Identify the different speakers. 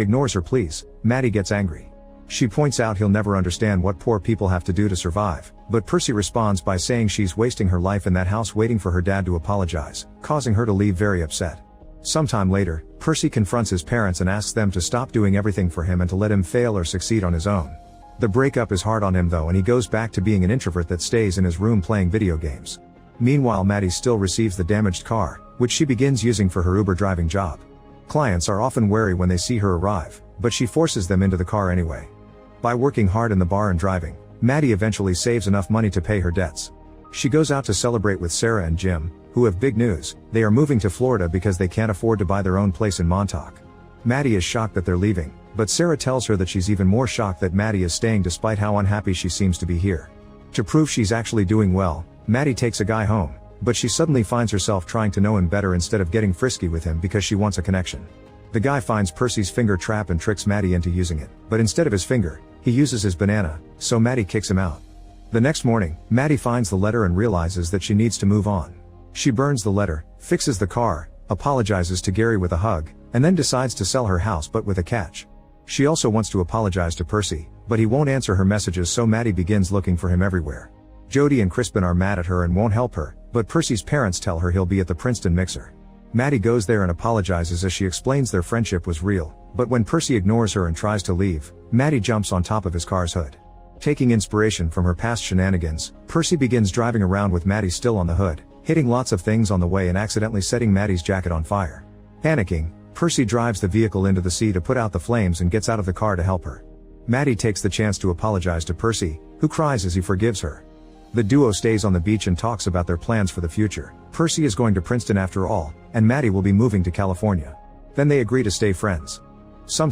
Speaker 1: ignores her pleas, Maddie gets angry. She points out he'll never understand what poor people have to do to survive, but Percy responds by saying she's wasting her life in that house waiting for her dad to apologize, causing her to leave very upset. Sometime later, Percy confronts his parents and asks them to stop doing everything for him and to let him fail or succeed on his own. The breakup is hard on him though, and he goes back to being an introvert that stays in his room playing video games. Meanwhile, Maddie still receives the damaged car, which she begins using for her Uber driving job. Clients are often wary when they see her arrive, but she forces them into the car anyway. By working hard in the bar and driving, Maddie eventually saves enough money to pay her debts. She goes out to celebrate with Sarah and Jim, who have big news: they are moving to Florida because they can't afford to buy their own place in Montauk. Maddie is shocked that they're leaving, but Sarah tells her that she's even more shocked that Maddie is staying despite how unhappy she seems to be here. To prove she's actually doing well, Maddie takes a guy home, but she suddenly finds herself trying to know him better instead of getting frisky with him because she wants a connection. The guy finds Percy's finger trap and tricks Maddie into using it, but instead of his finger, he uses his banana, so Maddie kicks him out. The next morning, Maddie finds the letter and realizes that she needs to move on. She burns the letter, fixes the car, apologizes to Gary with a hug, and then decides to sell her house but with a catch. She also wants to apologize to Percy, but he won't answer her messages, so Maddie begins looking for him everywhere. Jody and Crispin are mad at her and won't help her, but Percy's parents tell her he'll be at the Princeton mixer. Maddie goes there and apologizes as she explains their friendship was real, but when Percy ignores her and tries to leave, Maddie jumps on top of his car's hood. Taking inspiration from her past shenanigans, Percy begins driving around with Maddie still on the hood, hitting lots of things on the way and accidentally setting Maddie's jacket on fire. Panicking, Percy drives the vehicle into the sea to put out the flames and gets out of the car to help her. Maddie takes the chance to apologize to Percy, who cries as he forgives her. The duo stays on the beach and talks about their plans for the future. Percy is going to Princeton after all, and Maddie will be moving to California. Then they agree to stay friends. Sometime